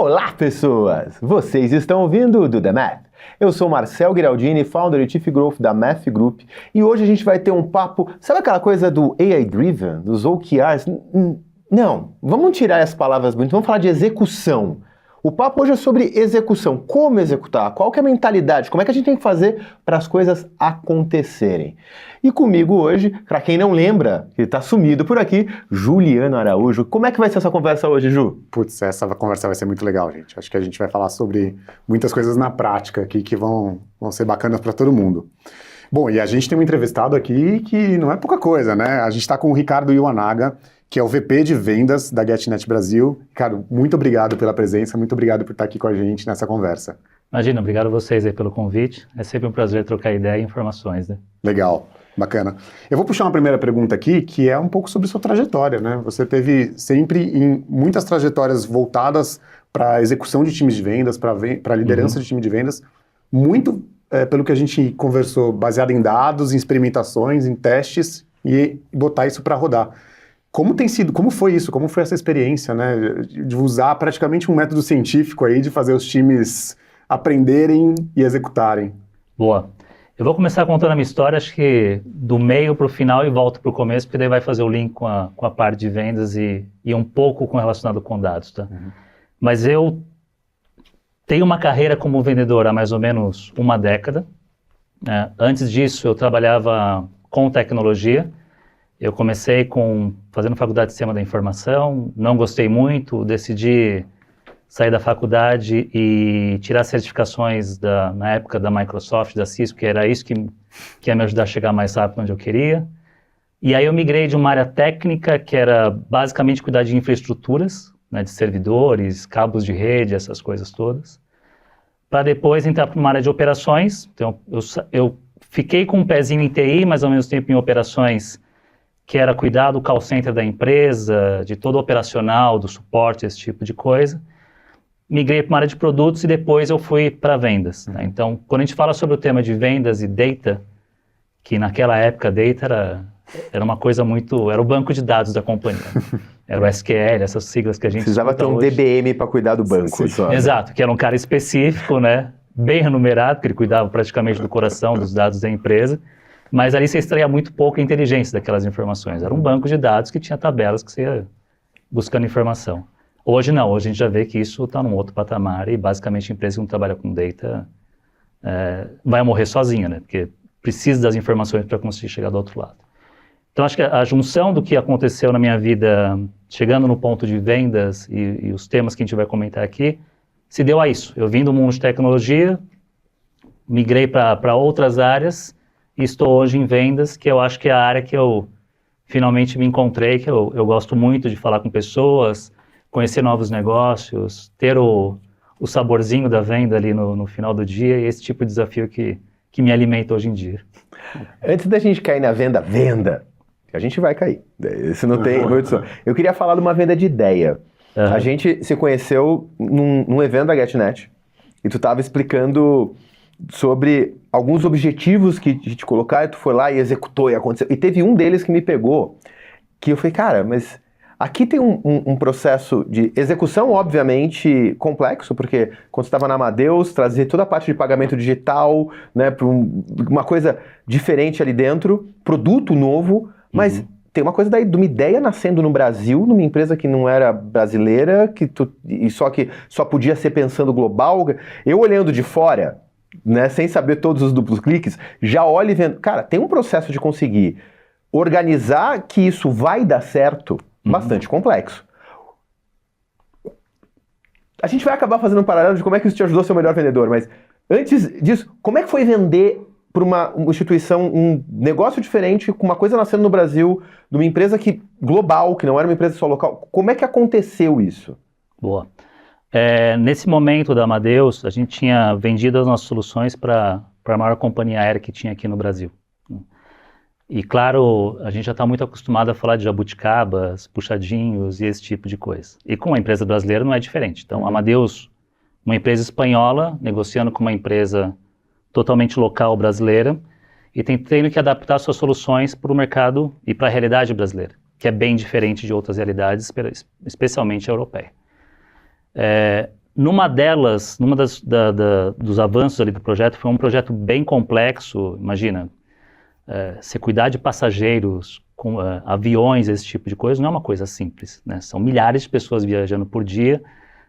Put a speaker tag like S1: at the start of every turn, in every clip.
S1: Olá, pessoas! Vocês estão ouvindo o Do The Math. Eu sou Marcel Giraldini, founder e Chief Growth da Math Group, e hoje a gente vai ter um papo, sabe aquela coisa do AI Driven, dos OKRs? Não, vamos tirar as palavras bonitas, vamos falar de execução. O papo hoje é sobre execução, como executar, qual que é a mentalidade, como é que a gente tem que fazer para as coisas acontecerem. E comigo hoje, para quem não lembra, que está sumido por aqui, Juliano Araújo. Como é que vai ser essa conversa hoje, Ju?
S2: Putz, essa conversa vai ser muito legal, gente. Acho que a gente vai falar sobre muitas coisas na prática aqui que vão ser bacanas para todo mundo. Bom, e a gente tem um entrevistado aqui que não é pouca coisa, né? A gente está com o Ricardo Iwanaga, que é o VP de Vendas da GetNet Brasil. Ricardo, muito obrigado pela presença, muito obrigado por estar aqui com a gente nessa conversa.
S3: Imagina, obrigado a vocês aí pelo convite. É sempre um prazer trocar ideia e informações, né?
S2: Legal, bacana. Eu vou puxar uma primeira pergunta aqui, que é um pouco sobre sua trajetória, né? Você teve sempre em muitas trajetórias voltadas para a execução de times de vendas, para a liderança de time de vendas, muito, pelo que a gente conversou, baseado em dados, em experimentações, em testes, e botar isso para rodar. Como tem sido, como foi isso? Como foi essa experiência, né? De usar praticamente um método científico aí de fazer os times aprenderem e executarem.
S3: Boa. Eu vou começar contando a minha história, acho que do meio para o final e volto para o começo, porque daí vai fazer o link com a parte de vendas e um pouco relacionado com dados, tá? Mas eu tenho uma carreira como vendedor há mais ou menos uma década. Antes disso, eu trabalhava com tecnologia. Eu comecei fazendo faculdade de Sistema da Informação, não gostei muito, decidi sair da faculdade e tirar certificações na época da Microsoft, da Cisco, que era isso que ia me ajudar a chegar mais rápido onde eu queria. E aí eu migrei de uma área técnica, que era basicamente cuidar de infraestruturas, né, de servidores, cabos de rede, essas coisas todas, para depois entrar para uma área de operações. Então eu fiquei com um pezinho em TI, mas ao mesmo tempo em operações, que era cuidar do call center da empresa, de todo o operacional, do suporte, esse tipo de coisa. Migrei para uma área de produtos e depois eu fui para vendas. Né? Então, quando a gente fala sobre o tema de vendas e data, que naquela época data era uma coisa muito... Era o banco de dados da companhia. Era o SQL, essas siglas que a gente
S1: precisava ter um
S3: hoje.
S1: DBM para cuidar do banco. Só,
S3: Exato, que era um cara específico, né? Bem remunerado, porque ele cuidava praticamente do coração dos dados da empresa. Mas ali você extraía muito pouca inteligência daquelas informações. Era um banco de dados que tinha tabelas que você ia buscando informação. Hoje não, hoje a gente já vê que isso está num outro patamar e basicamente a empresa que não trabalha com data vai morrer sozinha, né? Porque precisa das informações para conseguir chegar do outro lado. Então acho que a junção do que aconteceu na minha vida, chegando no ponto de vendas e os temas que a gente vai comentar aqui, se deu a isso. Eu vim do mundo de tecnologia, migrei para outras áreas, e estou hoje em vendas, que eu acho que é a área que eu finalmente me encontrei, que eu gosto muito de falar com pessoas, conhecer novos negócios, ter o saborzinho da venda ali no final do dia, e esse tipo de desafio que me alimenta hoje em dia.
S1: Antes da gente cair na venda, a gente vai cair, isso não tem condição. Eu queria falar de uma venda de ideia. A gente se conheceu num evento da GetNet, e tu estava explicando sobre alguns objetivos que te colocar, e tu foi lá e executou e aconteceu. E teve um deles que me pegou, que eu falei, cara, mas aqui tem um processo de execução, obviamente, complexo, porque quando você estava na Amadeus, trazer toda a parte de pagamento digital, né, para uma coisa diferente ali dentro, produto novo, mas tem uma coisa daí de uma ideia nascendo no Brasil, numa empresa que não era brasileira, que só podia ser pensando global. Eu olhando de fora, né, sem saber todos os duplos cliques, já olho e vendo, cara, tem um processo de conseguir organizar que isso vai dar certo bastante complexo. A gente vai acabar fazendo um paralelo de como é que isso te ajudou a ser o melhor vendedor, mas antes disso, como é que foi vender para uma instituição um negócio diferente, com uma coisa nascendo no Brasil, de uma empresa global, que não era uma empresa só local? Como é que aconteceu isso?
S3: Boa. Nesse momento da Amadeus, a gente tinha vendido as nossas soluções para a maior companhia aérea que tinha aqui no Brasil. E claro, a gente já está muito acostumado a falar de jabuticabas, puxadinhos e esse tipo de coisa. E com a empresa brasileira não é diferente. Então, a Amadeus, uma empresa espanhola, negociando com uma empresa totalmente local brasileira, e tendo que adaptar suas soluções para o mercado e para a realidade brasileira, que é bem diferente de outras realidades, especialmente a europeia. numa dos avanços ali do projeto, foi um projeto bem complexo, imagina, você cuidar de passageiros, com aviões, esse tipo de coisa, não é uma coisa simples, né? São milhares de pessoas viajando por dia.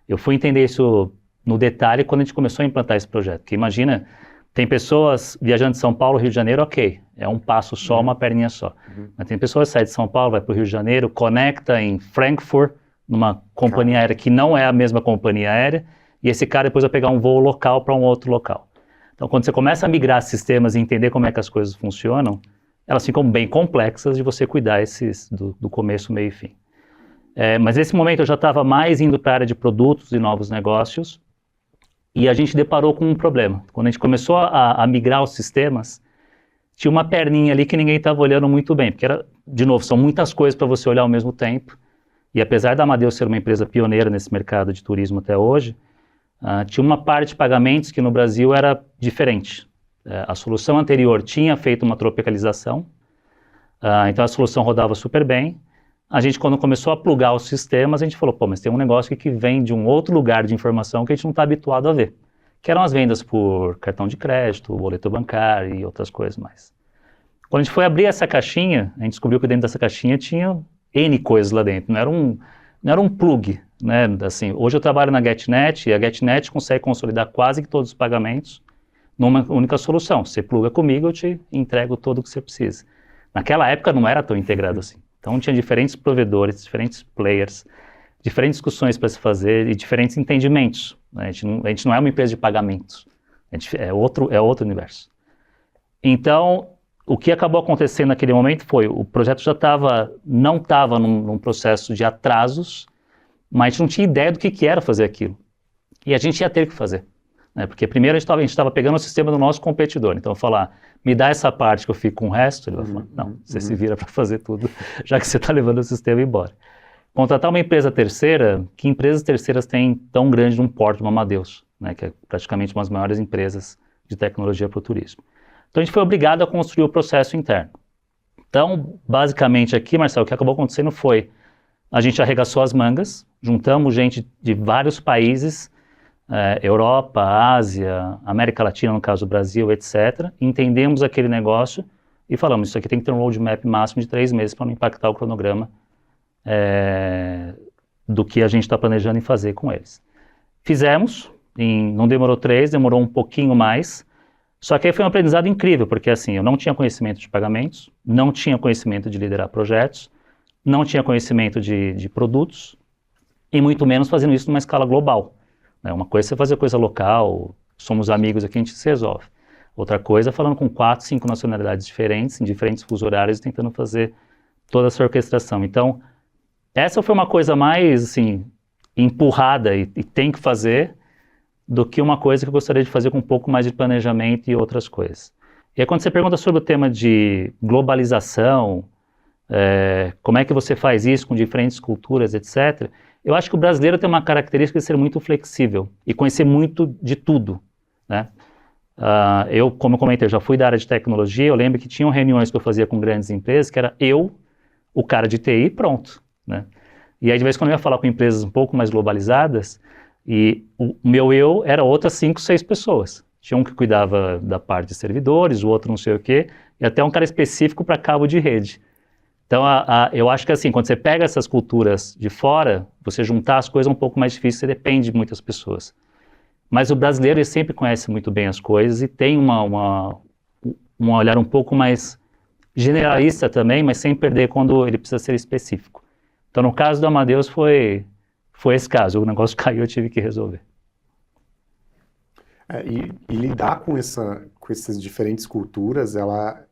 S3: Eu fui entender isso no detalhe quando a gente começou a implantar esse projeto, porque imagina, tem pessoas viajando de São Paulo, Rio de Janeiro, ok, é um passo só, uma perninha só. Mas tem pessoas que saem de São Paulo, vai para o Rio de Janeiro, conecta em Frankfurt, numa companhia aérea que não é a mesma companhia aérea, e esse cara depois vai pegar um voo local para um outro local. Então, quando você começa a migrar sistemas e entender como é que as coisas funcionam, elas ficam bem complexas de você cuidar do começo, meio e fim. Mas nesse momento eu já estava mais indo para a área de produtos e novos negócios, e a gente deparou com um problema. Quando a gente começou a migrar os sistemas, tinha uma perninha ali que ninguém estava olhando muito bem, porque de novo, são muitas coisas para você olhar ao mesmo tempo, e apesar da Amadeus ser uma empresa pioneira nesse mercado de turismo até hoje, tinha uma parte de pagamentos que no Brasil era diferente. A solução anterior tinha feito uma tropicalização, então a solução rodava super bem. A gente, quando começou a plugar os sistemas, a gente falou, pô, mas tem um negócio aqui que vem de um outro lugar de informação que a gente não está habituado a ver, que eram as vendas por cartão de crédito, boleto bancário e outras coisas mais. Quando a gente foi abrir essa caixinha, a gente descobriu que dentro dessa caixinha tinha N coisas lá dentro, não era um plug, né? Assim, hoje eu trabalho na GetNet e a GetNet consegue consolidar quase que todos os pagamentos numa única solução. Você pluga comigo, eu te entrego todo o que você precisa. Naquela época não era tão integrado assim. Então tinha diferentes provedores, diferentes players, diferentes discussões para se fazer e diferentes entendimentos. Né? A gente não é uma empresa de pagamentos, é outro universo. Então, o que acabou acontecendo naquele momento foi, o projeto já não estava num processo de atrasos, mas a gente não tinha ideia do que era fazer aquilo. E a gente ia ter que fazer. Né? Porque primeiro a gente estava pegando o sistema do nosso competidor. Então, falar, me dá essa parte que eu fico com o resto, ele vai falar, não, você se vira para fazer tudo, já que você está levando o sistema embora. Contratar uma empresa terceira, que empresas terceiras têm tão grande um porte como a Amadeus, né? Que é praticamente uma das maiores empresas de tecnologia para o turismo. Então, a gente foi obrigado a construir o processo interno. Então, basicamente aqui, Marcelo, o que acabou acontecendo foi, a gente arregaçou as mangas, juntamos gente de vários países, Europa, Ásia, América Latina, no caso do Brasil, etc. Entendemos aquele negócio e falamos, isso aqui tem que ter um roadmap máximo de 3 meses para não impactar o cronograma do que a gente está planejando em fazer com eles. Fizemos, não demorou 3, demorou um pouquinho mais, só que aí foi um aprendizado incrível, porque assim, eu não tinha conhecimento de pagamentos, não tinha conhecimento de liderar projetos, não tinha conhecimento de produtos, e muito menos fazendo isso numa escala global. Uma coisa é você fazer coisa local, somos amigos aqui, a gente se resolve. Outra coisa é falando com 4, 5 nacionalidades diferentes, em diferentes fusos horários, tentando fazer toda essa orquestração. Então, essa foi uma coisa mais, assim, empurrada e tem que fazer, do que uma coisa que eu gostaria de fazer com um pouco mais de planejamento e outras coisas. E aí quando você pergunta sobre o tema de globalização, como é que você faz isso com diferentes culturas, etc., eu acho que o brasileiro tem uma característica de ser muito flexível e conhecer muito de tudo, né? Eu, como eu comentei, já fui da área de tecnologia, eu lembro que tinham reuniões que eu fazia com grandes empresas, que era eu, o cara de TI, pronto, né? E aí de vez em quando eu ia falar com empresas um pouco mais globalizadas, e o meu eu era outras 5, 6 pessoas. Tinha um que cuidava da parte de servidores, o outro não sei o quê, e até um cara específico para cabo de rede. Então, eu acho que assim, quando você pega essas culturas de fora, você juntar as coisas é um pouco mais difícil, você depende de muitas pessoas. Mas o brasileiro, ele sempre conhece muito bem as coisas e tem um olhar um pouco mais generalista também, mas sem perder quando ele precisa ser específico. Então, no caso do Amadeus, foi esse caso, o negócio caiu, eu tive que resolver.
S2: E lidar com essas diferentes culturas, ela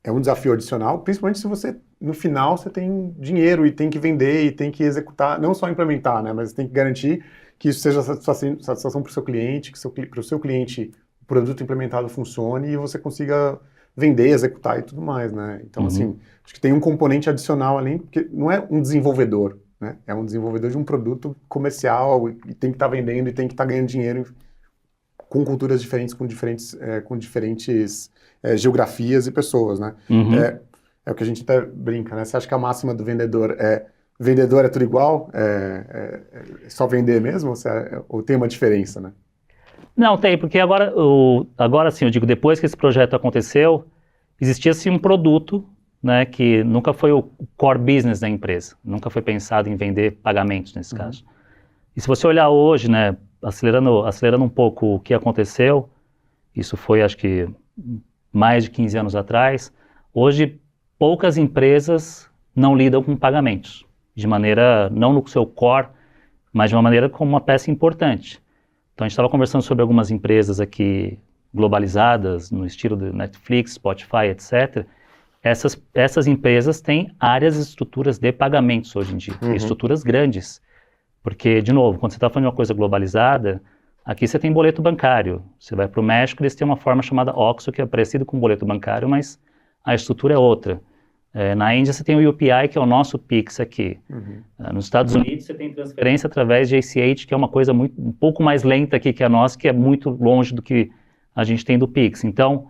S2: é um desafio adicional, principalmente se você, no final, você tem dinheiro e tem que vender e tem que executar, não só implementar, né, mas tem que garantir que isso seja satisfação para o seu cliente, que para o seu cliente o produto implementado funcione e você consiga vender, executar e tudo mais, né? Então, assim, acho que tem um componente adicional ali, porque não é um desenvolvedor, né? É um desenvolvedor de um produto comercial e tem que estar vendendo e tem que estar ganhando dinheiro com culturas diferentes, com diferentes geografias e pessoas, né? É o que a gente até brinca, né? Você acha que a máxima do vendedor é vendedor é tudo igual? Só vender mesmo? Ou tem uma diferença, né?
S3: Não, tem, porque agora sim, eu digo, depois que esse projeto aconteceu, existia sim um produto, né, que nunca foi o core business da empresa, nunca foi pensado em vender pagamentos nesse caso. E se você olhar hoje, né, acelerando um pouco o que aconteceu, isso foi acho que mais de 15 anos atrás, hoje poucas empresas não lidam com pagamentos, de maneira, não no seu core, mas de uma maneira como uma peça importante. Então a gente estava conversando sobre algumas empresas aqui globalizadas, no estilo do Netflix, Spotify, etc. Essas empresas têm áreas e estruturas de pagamentos hoje em dia, estruturas grandes. Porque, de novo, quando você está falando de uma coisa globalizada, aqui você tem boleto bancário. Você vai para o México, eles têm uma forma chamada OXXO, que é parecido com boleto bancário, mas a estrutura é outra. Na Índia você tem o UPI, que é o nosso Pix aqui. Nos Estados Unidos você tem transferência através de ACH, que é uma coisa um pouco mais lenta aqui que a nossa, que é muito longe do que a gente tem do Pix. Então,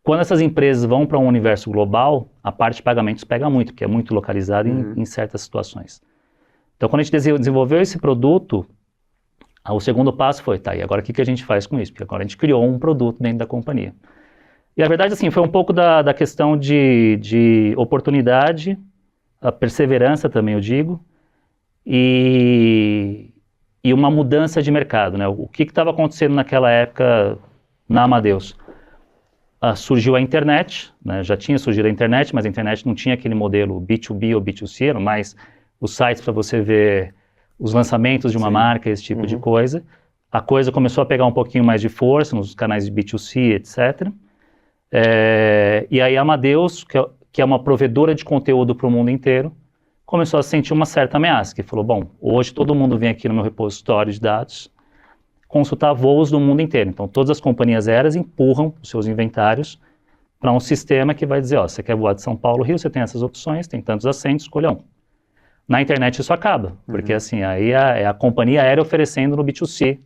S3: quando essas empresas vão para um universo global, a parte de pagamentos pega muito, porque é muito localizada em certas situações. Então, quando a gente desenvolveu esse produto, o segundo passo foi, tá, e agora o que a gente faz com isso? Porque agora a gente criou um produto dentro da companhia. E a verdade, assim, foi um pouco da questão de oportunidade, a perseverança também, eu digo, e uma mudança de mercado, né? O que estava acontecendo naquela época na Amadeus? Surgiu a internet, né? Já tinha surgido a internet, mas a internet não tinha aquele modelo B2B ou B2C, eram mais os sites para você ver os lançamentos de uma marca, esse tipo de coisa. A coisa começou a pegar um pouquinho mais de força nos canais de B2C, etc. E aí a Amadeus, que é uma provedora de conteúdo para o mundo inteiro, começou a sentir uma certa ameaça, que falou, bom, hoje todo mundo vem aqui no meu repositório de dados consultar voos do mundo inteiro. Então todas as companhias aéreas empurram os seus inventários para um sistema que vai dizer, ó, você quer voar de São Paulo, Rio, você tem essas opções, tem tantos assentos, escolha um. Na internet isso acaba, porque assim, aí é a companhia aérea oferecendo no B2C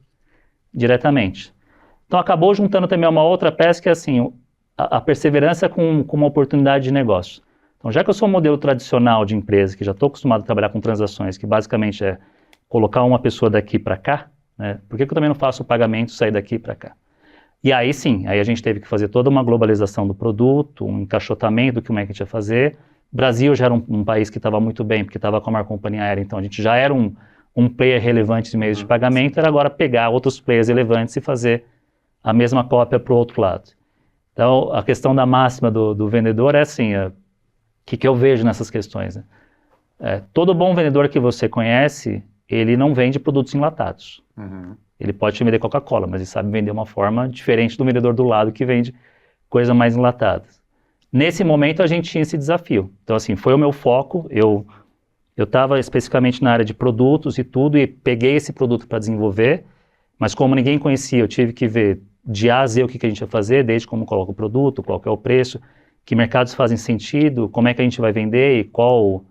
S3: diretamente. Então acabou juntando também uma outra peça que é assim, a perseverança com uma oportunidade de negócio. Então já que eu sou um modelo tradicional de empresa, que já estou acostumado a trabalhar com transações, que basicamente é colocar uma pessoa daqui para cá, né, por que eu também não faço o pagamento sair daqui para cá? E aí sim, aí a gente teve que fazer toda uma globalização do produto, um encaixotamento do que o marketing ia fazer. O Brasil já era um país que estava muito bem, porque estava com a maior companhia aérea, então a gente já era um player relevante em meios de pagamento, era agora pegar outros players relevantes e fazer a mesma cópia para o outro lado. Então, a questão da máxima do vendedor é assim, o que eu vejo nessas questões? Né? Todo bom vendedor que você conhece, ele não vende produtos enlatados. Ele pode te vender Coca-Cola, mas ele sabe vender uma forma diferente do vendedor do lado que vende coisas mais enlatadas. Nesse momento, a gente tinha esse desafio. Então, assim, foi o meu foco. Eu estava especificamente na área de produtos e tudo, e peguei esse produto para desenvolver, mas como ninguém conhecia, eu tive que ver de A a Z o que a gente ia fazer, desde como coloca o produto, qual que é o preço, que mercados fazem sentido, como é que a gente vai vender e qual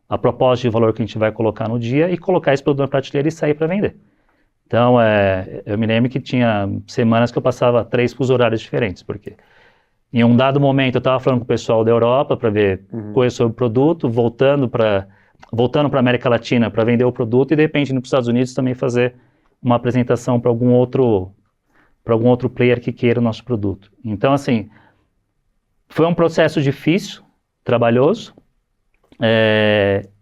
S3: a proposta de valor que a gente vai colocar no dia, e colocar esse produto na prateleira e sair para vender. Então, eu me lembro que tinha semanas que eu passava 3 fusos horários diferentes, porque em um dado momento eu estava falando com o pessoal da Europa para ver coisas sobre o produto, voltando para a América Latina para vender o produto e de repente indo para os Estados Unidos também fazer uma apresentação para algum outro player que queira o nosso produto. Então, assim, foi um processo difícil, trabalhoso.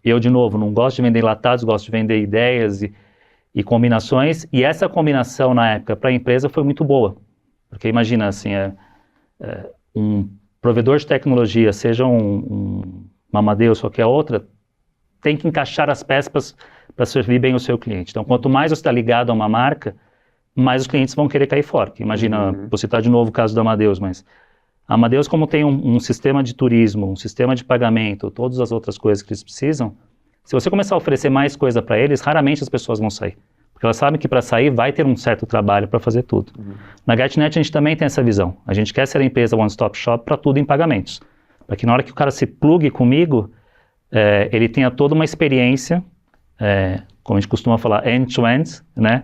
S3: Eu, de novo, não gosto de vender enlatados, gosto de vender ideias e combinações, e essa combinação na época para a empresa foi muito boa, porque imagina assim, um provedor de tecnologia, seja uma Amadeus ou qualquer outra, tem que encaixar as peças para servir bem o seu cliente. Então, quanto mais você está ligado a uma marca, mais os clientes vão querer cair fora. Imagina, vou citar de novo o caso da Amadeus, mas a Amadeus, como tem um sistema de turismo, um sistema de pagamento, todas as outras coisas que eles precisam, se você começar a oferecer mais coisa para eles, raramente as pessoas vão sair. Porque elas sabem que para sair vai ter um certo trabalho para fazer tudo. Na GetNet a gente também tem essa visão. A gente quer ser a empresa one-stop shop para tudo em pagamentos. Para que na hora que o cara se plugue comigo, ele tenha toda uma experiência, como a gente costuma falar, end-to-end, né?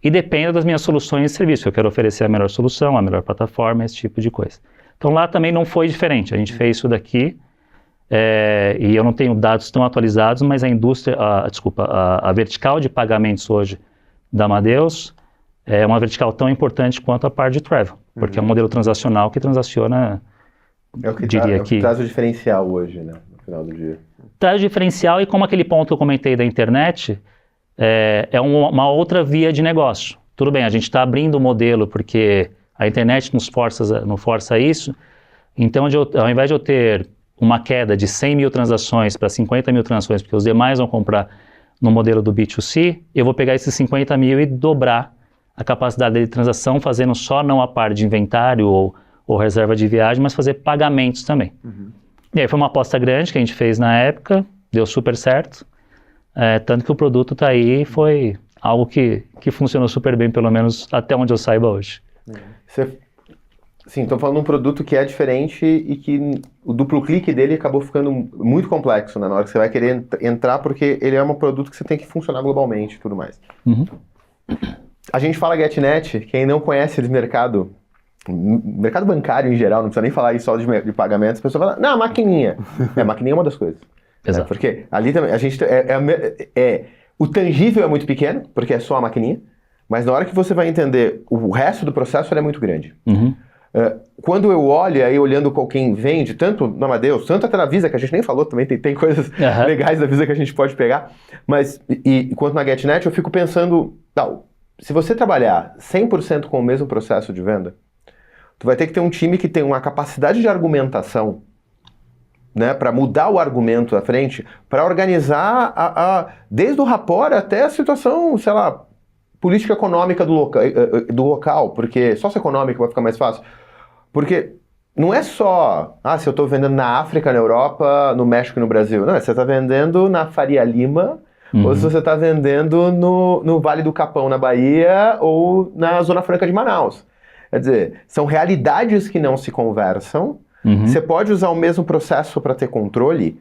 S3: E dependa das minhas soluções de serviço. Eu quero oferecer a melhor solução, a melhor plataforma, esse tipo de coisa. Então lá também não foi diferente. A gente fez isso daqui. e eu não tenho dados tão atualizados, mas a vertical de pagamentos hoje da Amadeus é uma vertical tão importante quanto a parte de travel, porque é um modelo transacional que transaciona,
S1: É o que
S3: que
S1: traz o diferencial hoje, né, no final do dia.
S3: Traz o diferencial, e como aquele ponto que eu comentei da internet, é uma outra via de negócio. Tudo bem, a gente está abrindo o modelo porque a internet nos força isso, então ao invés de eu ter uma queda de 100 mil transações para 50 mil transações, porque os demais vão comprar no modelo do B2C, eu vou pegar esses 50 mil e dobrar a capacidade de transação, fazendo só não a parte de inventário ou reserva de viagem, mas fazer pagamentos também. E aí foi uma aposta grande que a gente fez na época, deu super certo, tanto que o produto está aí, foi algo que funcionou super bem, pelo menos até onde eu saiba hoje.
S1: Sim, estou falando de um produto que é diferente e que o duplo clique dele acabou ficando muito complexo, né, na hora que você vai querer entrar, porque ele é um produto que você tem que funcionar globalmente e tudo mais. A gente fala GetNet, quem não conhece esse mercado bancário em geral, não precisa nem falar isso só de pagamentos, a pessoa fala, não, maquininha. A maquininha é uma das coisas.
S3: Exato.
S1: Porque ali também a gente o tangível é muito pequeno, porque é só a maquininha, mas na hora que você vai entender o resto do processo, ele é muito grande. Quando eu olho, aí olhando com quem vende, tanto na Amadeus, tanto até na Visa, que a gente nem falou, também tem coisas legais da Visa que a gente pode pegar, mas quanto na GetNet, eu fico pensando, se você trabalhar 100% com o mesmo processo de venda, tu vai ter que ter um time que tem uma capacidade de argumentação, né, para mudar o argumento à frente, para organizar desde o rapport até a situação, sei lá, política econômica do local, porque sócio-econômica vai ficar mais fácil. Porque não é só, se eu estou vendendo na África, na Europa, no México e no Brasil. Não, você está vendendo na Faria Lima, ou se você está vendendo no Vale do Capão, na Bahia, ou na Zona Franca de Manaus. Quer dizer, são realidades que não se conversam. Você pode usar o mesmo processo para ter controle,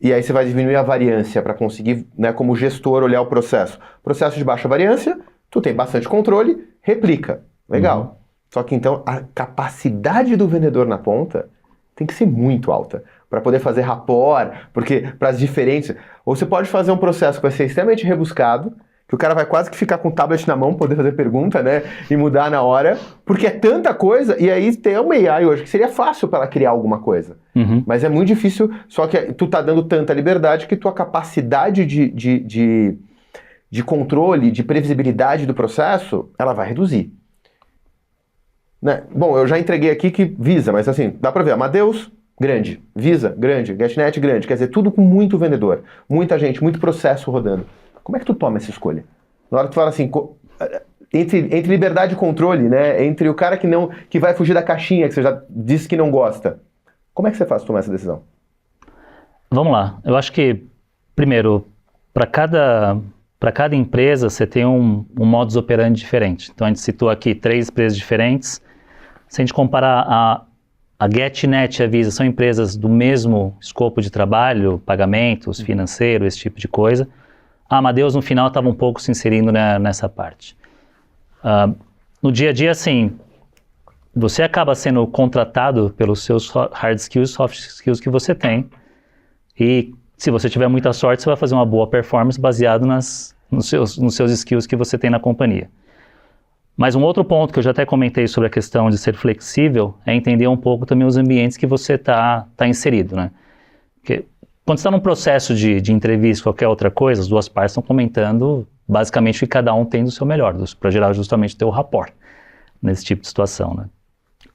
S1: e aí você vai diminuir a variância para conseguir, né, como gestor, olhar o processo. Processo de baixa variância, tu tem bastante controle, replica. Legal. Só que então a capacidade do vendedor na ponta tem que ser muito alta para poder fazer rapport, porque para as diferentes... Ou você pode fazer um processo que vai ser extremamente rebuscado, que o cara vai quase que ficar com o tablet na mão, poder fazer pergunta, né, e mudar na hora, porque é tanta coisa, e aí tem uma AI hoje, que seria fácil para ela criar alguma coisa. Mas é muito difícil, só que tu tá dando tanta liberdade que tua capacidade de controle, de previsibilidade do processo, ela vai reduzir. Né? Bom, eu já entreguei aqui que Visa, mas assim, dá para ver, Amadeus, grande, Visa, grande, GetNet, grande, quer dizer, tudo com muito vendedor, muita gente, muito processo rodando. Como é que tu toma essa escolha? Na hora que tu fala assim, entre liberdade e controle, né? Entre o cara que vai fugir da caixinha, que você já disse que não gosta. Como é que você faz tomar essa decisão?
S3: Vamos lá. Eu acho que, primeiro, para cada empresa, você tem um modus operandi diferente. Então, a gente citou aqui 3 empresas diferentes. Se a gente comparar a GetNet e a Visa, são empresas do mesmo escopo de trabalho, pagamentos, financeiro, esse tipo de coisa. A Amadeus, no final, estava um pouco se inserindo nessa parte. No dia a dia, assim, você acaba sendo contratado pelos seus hard skills, soft skills que você tem. E se você tiver muita sorte, você vai fazer uma boa performance baseado nos seus skills que você tem na companhia. Mas um outro ponto que eu já até comentei sobre a questão de ser flexível é entender um pouco também os ambientes que você está inserido, né? Porque quando você está num processo de entrevista, qualquer outra coisa, as duas partes estão comentando basicamente o que cada um tem do seu melhor, para gerar justamente ter o rapport nesse tipo de situação, né?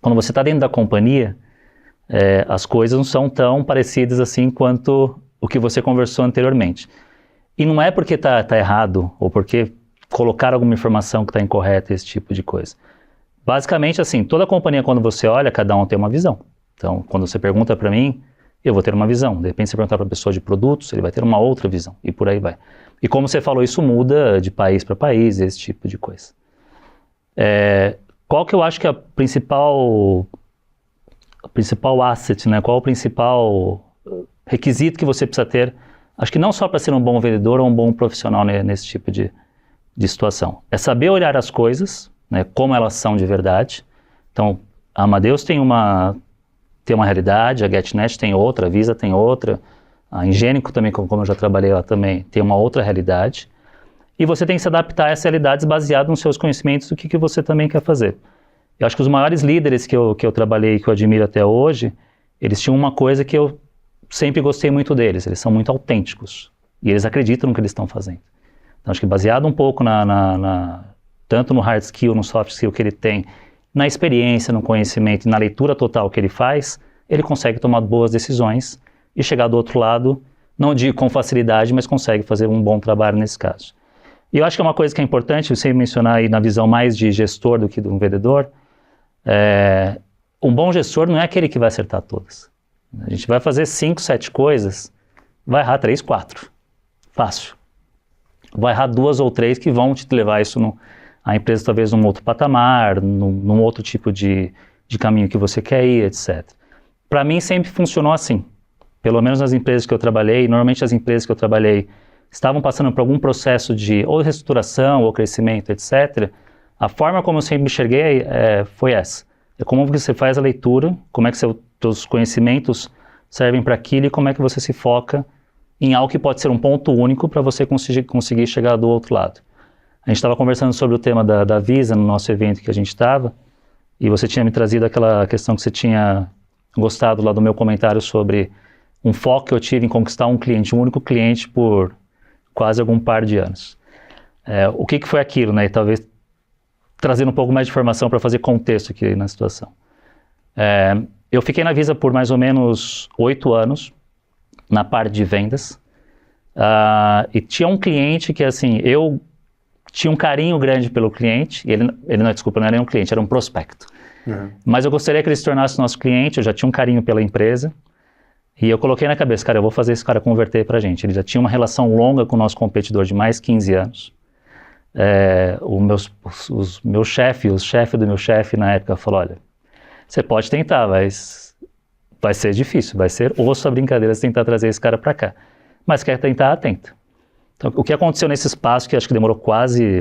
S3: Quando você está dentro da companhia, as coisas não são tão parecidas assim quanto o que você conversou anteriormente. E não é porque está errado ou porque colocar alguma informação que está incorreta, esse tipo de coisa. Basicamente, assim, toda companhia, quando você olha, cada um tem uma visão. Então, quando você pergunta para mim, eu vou ter uma visão. De repente, você perguntar para a pessoa de produtos, ele vai ter uma outra visão. E por aí vai. E como você falou, isso muda de país para país, esse tipo de coisa. Qual que eu acho que é a principal asset, né? Qual o principal requisito que você precisa ter? Acho que não só para ser um bom vendedor ou um bom profissional, né, nesse tipo de situação. É saber olhar as coisas, né, como elas são de verdade. Então, a Amadeus tem tem uma realidade, a GetNet tem outra, a Visa tem outra, a Ingênico também, como eu já trabalhei lá também, tem uma outra realidade. E você tem que se adaptar a essas realidades baseado nos seus conhecimentos do que você também quer fazer. Eu acho que os maiores líderes que eu trabalhei e que eu admiro até hoje, eles tinham uma coisa que eu sempre gostei muito deles, eles são muito autênticos. E eles acreditam no que eles estão fazendo. Então, acho que baseado um pouco tanto no hard skill, no soft skill que ele tem, na experiência, no conhecimento e na leitura total que ele faz, ele consegue tomar boas decisões e chegar do outro lado, não digo com facilidade, mas consegue fazer um bom trabalho nesse caso. E eu acho que é uma coisa que é importante, você mencionar aí na visão mais de gestor do que de um vendedor, um bom gestor não é aquele que vai acertar todas. A gente vai fazer 5, 7 coisas, vai errar 3, 4. Fácil. Vai errar 2 ou 3 que vão te levar a empresa talvez num outro patamar, num outro tipo de caminho que você quer ir, etc. Para mim sempre funcionou assim. Pelo menos nas empresas que eu trabalhei, normalmente as empresas que eu trabalhei estavam passando por algum processo de ou reestruturação ou crescimento, etc. A forma como eu sempre enxerguei foi essa. É como você faz a leitura, como é que seus conhecimentos servem para aquilo e como é que você se foca em algo que pode ser um ponto único para você conseguir chegar do outro lado. A gente estava conversando sobre o tema da Visa no nosso evento que a gente estava, e você tinha me trazido aquela questão que você tinha gostado lá do meu comentário sobre um foco que eu tive em conquistar um único cliente por quase algum par de anos. O que foi aquilo, né? E talvez trazendo um pouco mais de informação para fazer contexto aqui na situação. Eu fiquei na Visa por mais ou menos 8 anos, na parte de vendas, e tinha um cliente que, assim, eu tinha um carinho grande pelo cliente, e não era um cliente, era um prospecto. Mas eu gostaria que ele se tornasse nosso cliente, eu já tinha um carinho pela empresa, e eu coloquei na cabeça, cara, eu vou fazer esse cara converter pra gente. Ele já tinha uma relação longa com o nosso competidor de mais 15 anos. O meu chefe do meu chefe na época falou, olha, você pode tentar, mas vai ser difícil, vai ser osso a brincadeira se tentar trazer esse cara para cá. Mas quer tentar, tenta. Então, o que aconteceu nesse espaço, que acho que demorou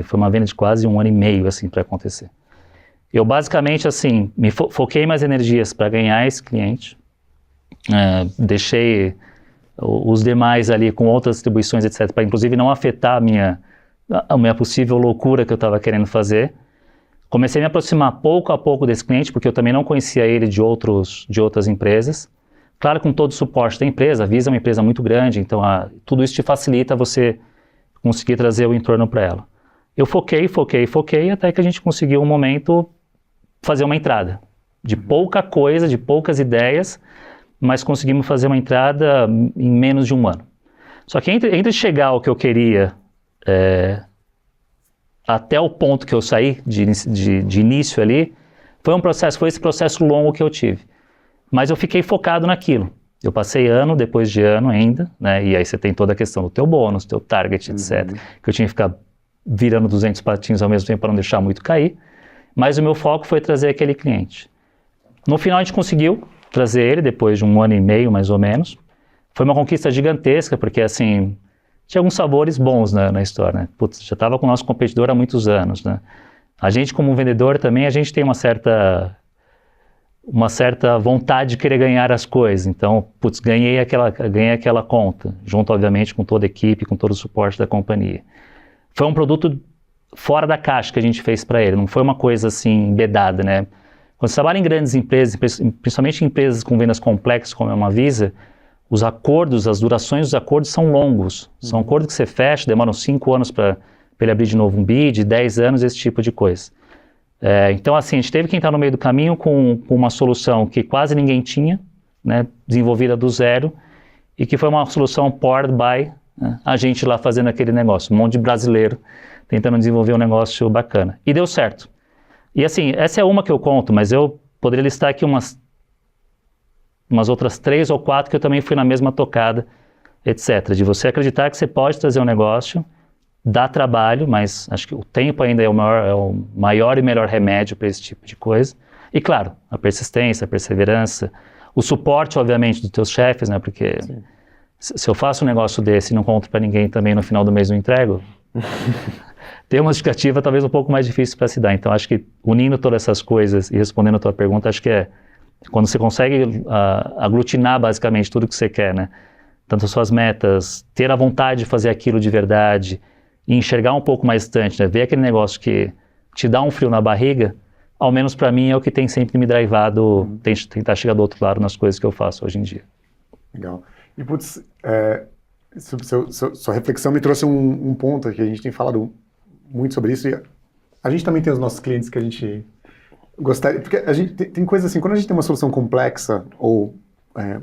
S3: foi uma venda de quase 1 ano e meio, assim, para acontecer. Eu basicamente, assim, me foquei mais energias para ganhar esse cliente, deixei os demais ali com outras distribuições, etc., para inclusive não afetar a minha possível loucura que eu estava querendo fazer. Comecei a me aproximar pouco a pouco desse cliente, porque eu também não conhecia ele de outras empresas. Claro, com todo o suporte da empresa, a Visa é uma empresa muito grande, então tudo isso te facilita você conseguir trazer o entorno para ela. Eu foquei, até que a gente conseguiu um momento fazer uma entrada. De pouca coisa, de poucas ideias, mas conseguimos fazer uma entrada em menos de 1 ano. Só que entre chegar ao que eu queria até o ponto que eu saí de início ali, foi esse processo longo que eu tive. Mas eu fiquei focado naquilo. Eu passei ano depois de ano ainda, né? E aí você tem toda a questão do teu bônus, teu target, etc. Que eu tinha que ficar virando 200 patinhos ao mesmo tempo para não deixar muito cair. Mas o meu foco foi trazer aquele cliente. No final a gente conseguiu trazer ele depois de 1 ano e meio, mais ou menos. Foi uma conquista gigantesca, porque assim, tinha alguns sabores bons na história, né? Putz, já estava com o nosso competidor há muitos anos, né? A gente como vendedor também, a gente tem uma certa vontade de querer ganhar as coisas. Então, putz, ganhei aquela conta, junto, obviamente, com toda a equipe, com todo o suporte da companhia. Foi um produto fora da caixa que a gente fez para ele, não foi uma coisa assim, embedada, né? Quando você trabalha em grandes empresas, principalmente em empresas com vendas complexas, como é uma Visa, os acordos, as durações dos acordos são longos. São acordos que você fecha, demoram 5 anos para ele abrir de novo um bid, 10 anos, esse tipo de coisa. Então, assim, a gente teve que entrar no meio do caminho com uma solução que quase ninguém tinha, né, desenvolvida do zero, e que foi uma solução powered by, né, a gente lá fazendo aquele negócio, um monte de brasileiro tentando desenvolver um negócio bacana. E deu certo. E assim, essa é uma que eu conto, mas eu poderia listar aqui umas outras 3 ou 4 que eu também fui na mesma tocada, etc. De você acreditar que você pode trazer um negócio, dá trabalho, mas acho que o tempo ainda é o maior e melhor remédio para esse tipo de coisa. E claro, a persistência, a perseverança, o suporte, obviamente, dos teus chefes, né? Porque se eu faço um negócio desse e não conto para ninguém também no final do mês não entrego, tem uma justificativa talvez um pouco mais difícil para se dar. Então acho que unindo todas essas coisas e respondendo a tua pergunta, acho que Quando você consegue aglutinar basicamente tudo que você quer, né? Tanto as suas metas, ter a vontade de fazer aquilo de verdade, e enxergar um pouco mais distante, né? Ver aquele negócio que te dá um frio na barriga, ao menos para mim é o que tem sempre me drivado, tentar chegar do outro lado nas coisas que eu faço hoje em dia.
S2: Legal. E putz, sua reflexão me trouxe um ponto que a gente tem falado muito sobre isso, e a gente também tem os nossos clientes que a gente gostaria, porque a gente tem coisas assim, quando a gente tem uma solução complexa ou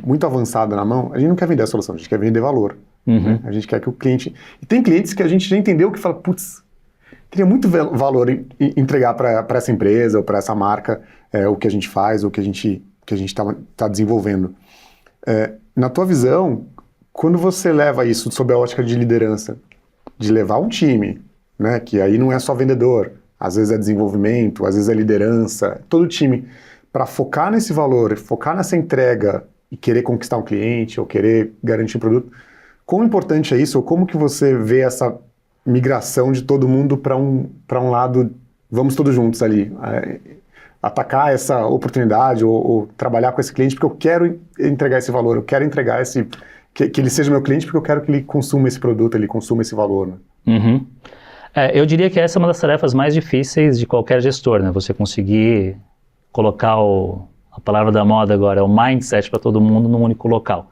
S2: muito avançada na mão, a gente não quer vender a solução, a gente quer vender valor. Né? A gente quer que o cliente... E tem clientes que a gente já entendeu que fala, putz, teria muito valor em entregar para essa empresa ou para essa marca o que a gente faz, ou o que a gente tá desenvolvendo. Na tua visão, quando você leva isso sob a ótica de liderança, de levar um time, né, que aí não é só vendedor, às vezes é desenvolvimento, às vezes é liderança, todo time, para focar nesse valor, focar nessa entrega e querer conquistar um cliente ou querer garantir um produto, quão importante é isso, ou como que você vê essa migração de todo mundo para um lado, vamos todos juntos ali, atacar essa oportunidade ou trabalhar com esse cliente porque eu quero entregar esse valor, eu quero entregar que ele seja meu cliente porque eu quero que ele consuma esse produto, ele consuma esse valor. Né?
S3: Eu diria que essa é uma das tarefas mais difíceis de qualquer gestor, né? Você conseguir colocar a palavra da moda agora, o mindset para todo mundo num único local.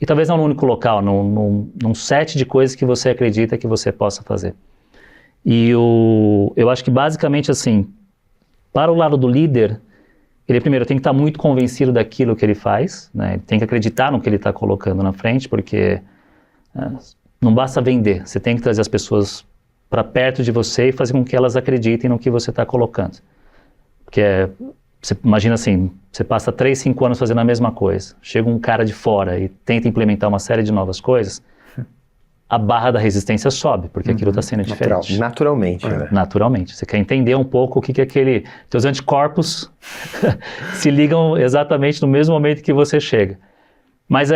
S3: E talvez não num único local, num set de coisas que você acredita que você possa fazer. E eu acho que basicamente assim, para o lado do líder, ele primeiro tem que estar muito convencido daquilo que ele faz, né? Ele tem que acreditar no que ele está colocando na frente, porque não basta vender, você tem que trazer as pessoas para perto de você e fazer com que elas acreditem no que você está colocando. Porque você imagina assim, você passa 3, 5 anos fazendo a mesma coisa, chega um cara de fora e tenta implementar uma série de novas coisas, a barra da resistência sobe, porque aquilo está sendo diferente.
S1: Naturalmente, né?
S3: Naturalmente. Você quer entender um pouco o que aquele... Teus anticorpos se ligam exatamente no mesmo momento que você chega. Mas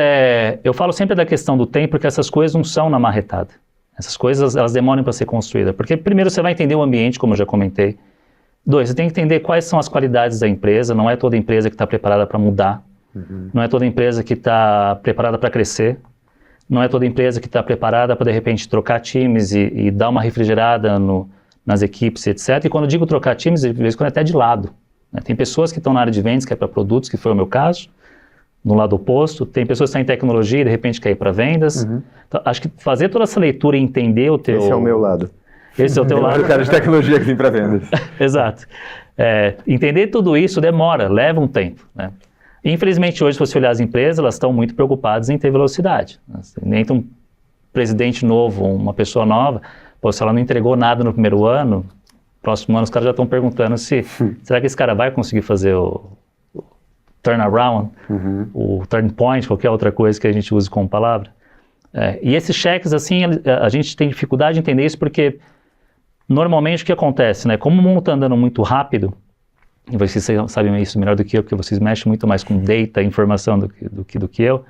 S3: eu falo sempre da questão do tempo, porque essas coisas não são na marretada. Essas coisas, elas demoram para ser construídas. Porque primeiro você vai entender o ambiente, como eu já comentei. 2, você tem que entender quais são as qualidades da empresa. Não é toda empresa que está preparada para mudar. Não é toda empresa que está preparada para crescer. Não é toda empresa que está preparada para, de repente, trocar times e dar uma refrigerada nas equipes, etc. E quando eu digo trocar times, de vez em quando é até de lado. Né? Tem pessoas que estão na área de vendas, que é para produtos, que foi o meu caso, no lado oposto. Tem pessoas que estão em tecnologia e, de repente, quer ir para vendas. Então, acho que fazer toda essa leitura e entender o teu...
S1: Esse é o meu lado.
S3: Esse é o teu lado.
S1: O cara de tecnologia que tem para vendas.
S3: Exato. Entender tudo isso demora, leva um tempo, né? Infelizmente, hoje, se você olhar as empresas, elas estão muito preocupadas em ter velocidade. Entra um presidente novo, uma pessoa nova, se ela não entregou nada no primeiro ano, próximo ano os caras já estão perguntando será que esse cara vai conseguir fazer o turnaround, o turn point, qualquer outra coisa que a gente use como palavra. E esses cheques, assim, a gente tem dificuldade de entender isso porque, normalmente, o que acontece, né? Como o mundo está andando muito rápido, e vocês sabem isso melhor do que eu, porque vocês mexem muito mais com data, informação do que eu,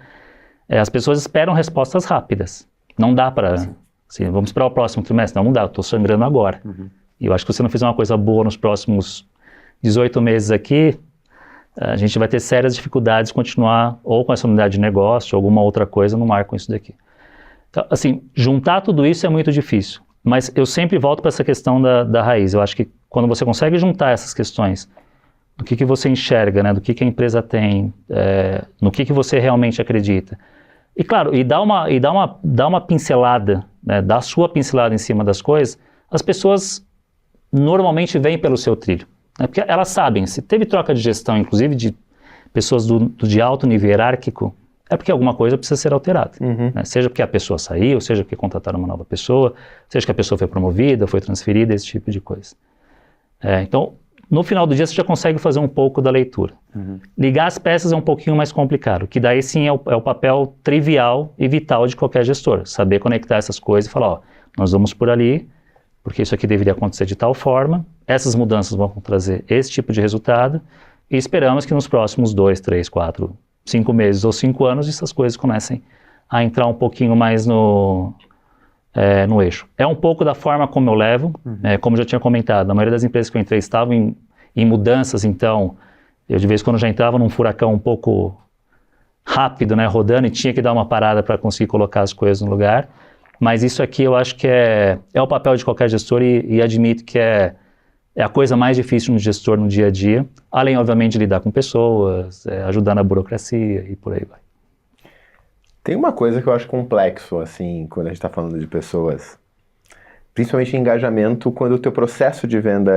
S3: as pessoas esperam respostas rápidas. Não dá para, assim, vamos esperar o próximo trimestre. Não dá, eu estou sangrando agora. E eu acho que se você não fizer uma coisa boa nos próximos 18 meses aqui, a gente vai ter sérias dificuldades de continuar ou com essa unidade de negócio, ou alguma outra coisa no mar com isso daqui. Então, assim, juntar tudo isso é muito difícil. Mas eu sempre volto para essa questão da raiz. Eu acho que quando você consegue juntar essas questões, do que você enxerga, né, do que a empresa tem, no que você realmente acredita. E claro, dá uma pincelada, né, dá a sua pincelada em cima das coisas, as pessoas normalmente vêm pelo seu trilho. Né, porque elas sabem, se teve troca de gestão, inclusive de pessoas de alto nível hierárquico, é porque alguma coisa precisa ser alterada. Né, seja porque a pessoa saiu, seja porque contrataram uma nova pessoa, seja que a pessoa foi promovida, foi transferida, esse tipo de coisa. Então, no final do dia você já consegue fazer um pouco da leitura. Ligar as peças é um pouquinho mais complicado, que daí sim é o papel trivial e vital de qualquer gestor. Saber conectar essas coisas e falar, nós vamos por ali, porque isso aqui deveria acontecer de tal forma, essas mudanças vão trazer esse tipo de resultado, e esperamos que nos próximos 2, 3, 4, 5 meses ou 5 anos essas coisas comecem a entrar um pouquinho mais no eixo. É um pouco da forma como eu levo, como eu já tinha comentado, a maioria das empresas que eu entrei estavam em mudanças, então Eu de vez em quando já entrava num furacão um pouco rápido, né, rodando, e tinha que dar uma parada para conseguir colocar as coisas no lugar. Mas isso aqui eu acho que é o papel de qualquer gestor e admito que é a coisa mais difícil no gestor no dia a dia, além, obviamente, de lidar com pessoas, ajudar na burocracia e por aí vai.
S1: Tem uma coisa que eu acho complexo, assim, quando a gente está falando de pessoas, principalmente em engajamento, quando o teu processo de venda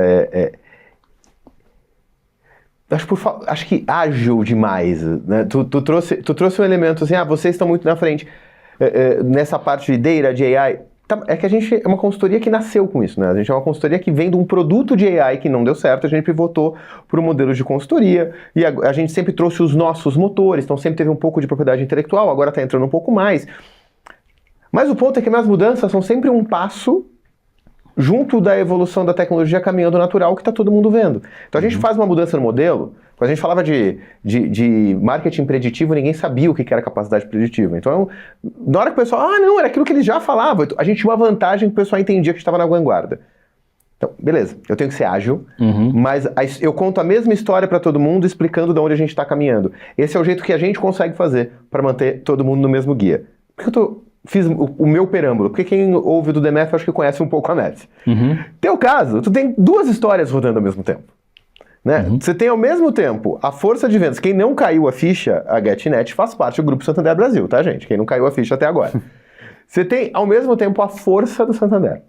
S1: acho que ágil demais, né? Tu trouxe um elemento assim, vocês estão muito na frente nessa parte de data, de AI. É que a gente é uma consultoria que nasceu com isso, né? A gente é uma consultoria que vem de um produto de AI que não deu certo, a gente pivotou para um modelo de consultoria, e a gente sempre trouxe os nossos motores, então sempre teve um pouco de propriedade intelectual, agora está entrando um pouco mais. Mas o ponto é que minhas mudanças são sempre um passo junto da evolução da tecnologia caminhando natural que está todo mundo vendo. Então a gente faz uma mudança no modelo. Quando a gente falava de marketing preditivo, ninguém sabia o que era capacidade preditiva. Então, na hora que o pessoal, não, era aquilo que eles já falavam, a gente tinha uma vantagem que o pessoal entendia que estava na vanguarda. Então, beleza, eu tenho que ser ágil, mas eu conto a mesma história para todo mundo, explicando de onde a gente está caminhando. Esse é o jeito que a gente consegue fazer para manter todo mundo no mesmo guia. Por que eu fiz o meu perâmbulo? Porque quem ouve do DMF, acho que conhece um pouco a Net. Teu caso, tu tem duas histórias rodando ao mesmo tempo. Né? Você tem ao mesmo tempo a força de vendas. Quem não caiu a ficha, a GetNet faz parte do Grupo Santander Brasil, tá, gente? Quem não caiu a ficha até agora. Você tem ao mesmo tempo a força do Santander,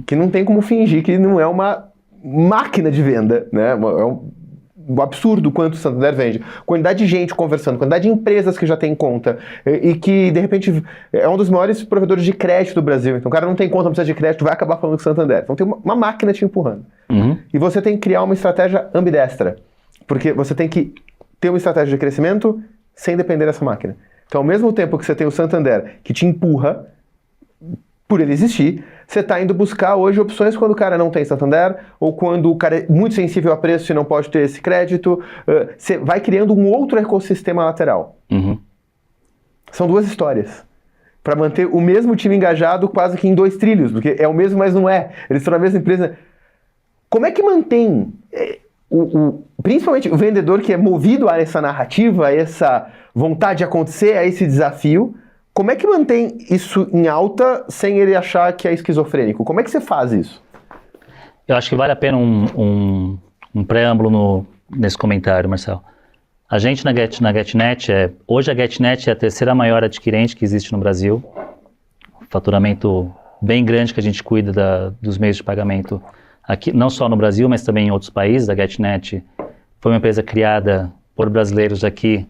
S1: que não tem como fingir que não é uma máquina de venda, né? É um absurdo quanto o Santander vende. Quantidade de gente conversando, quantidade de empresas que já tem conta e que, de repente, é um dos maiores provedores de crédito do Brasil. Então, o cara não tem conta, não precisa de crédito, vai acabar falando com o Santander. Então, tem uma máquina te empurrando. E você tem que criar uma estratégia ambidestra. Porque você tem que ter uma estratégia de crescimento sem depender dessa máquina. Então, ao mesmo tempo que você tem o Santander que te empurra, por ele existir, você está indo buscar hoje opções quando o cara não tem Santander, ou quando o cara é muito sensível a preço e não pode ter esse crédito. Você vai criando um outro ecossistema lateral. São duas histórias. Para manter o mesmo time engajado quase que em 2 trilhos, porque é o mesmo, mas não é. Eles estão na mesma empresa. Como é que mantém, principalmente o vendedor que é movido a essa narrativa, a essa vontade de acontecer, a esse desafio, como é que mantém isso em alta sem ele achar que é esquizofrênico? Como é que você faz isso?
S3: Eu acho que vale a pena um preâmbulo nesse comentário, Marcelo. A gente na GetNet, hoje a GetNet é a 3ª maior adquirente que existe no Brasil. Faturamento bem grande que a gente cuida dos meios de pagamento aqui, não só no Brasil, mas também em outros países. A GetNet foi uma empresa criada por brasileiros aqui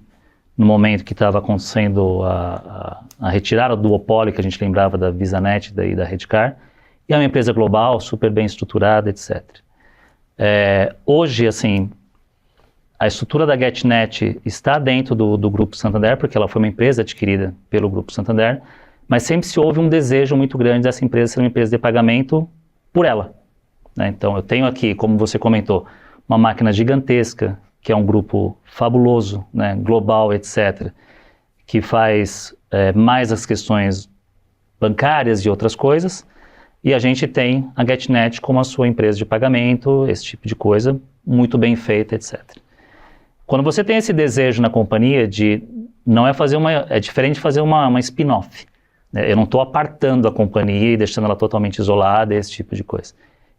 S3: no momento que estava acontecendo a retirada do duopólio que a gente lembrava da VisaNet e da Redcard, e é uma empresa global, super bem estruturada, etc. Hoje, assim, a estrutura da GetNet está dentro do Grupo Santander, porque ela foi uma empresa adquirida pelo Grupo Santander, mas sempre se houve um desejo muito grande dessa empresa ser uma empresa de pagamento por ela. Né? Então, eu tenho aqui, como você comentou, uma máquina gigantesca, que é um grupo fabuloso, né, global, etc., que faz mais as questões bancárias e outras coisas, e a gente tem a GetNet como a sua empresa de pagamento, esse tipo de coisa, muito bem feita, etc. Quando você tem esse desejo na companhia é diferente de fazer uma spin-off. Né? Eu não estou apartando a companhia e deixando ela totalmente isolada, esse tipo de coisa.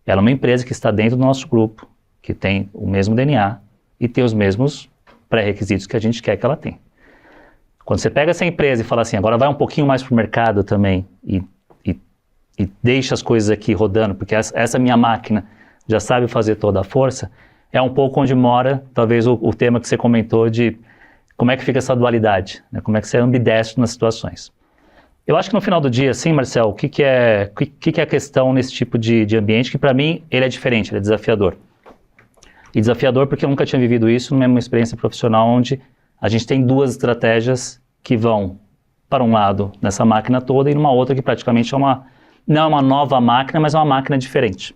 S3: Ela é uma empresa que está dentro do nosso grupo, que tem o mesmo DNA, e ter os mesmos pré-requisitos que a gente quer que ela tenha. Quando você pega essa empresa e fala assim, agora vai um pouquinho mais para o mercado também e deixa as coisas aqui rodando, porque essa minha máquina já sabe fazer toda a força, é um pouco onde mora, talvez, o tema que você comentou de como é que fica essa dualidade, né? Como é que você é ambidestro nas situações. Eu acho que no final do dia, assim, Marcelo, o que é a questão nesse tipo de ambiente, que para mim ele é diferente, ele é desafiador. E desafiador porque eu nunca tinha vivido isso numa experiência profissional onde a gente tem 2 estratégias que vão para um lado nessa máquina toda e numa outra que praticamente não é uma nova máquina, mas é uma máquina diferente.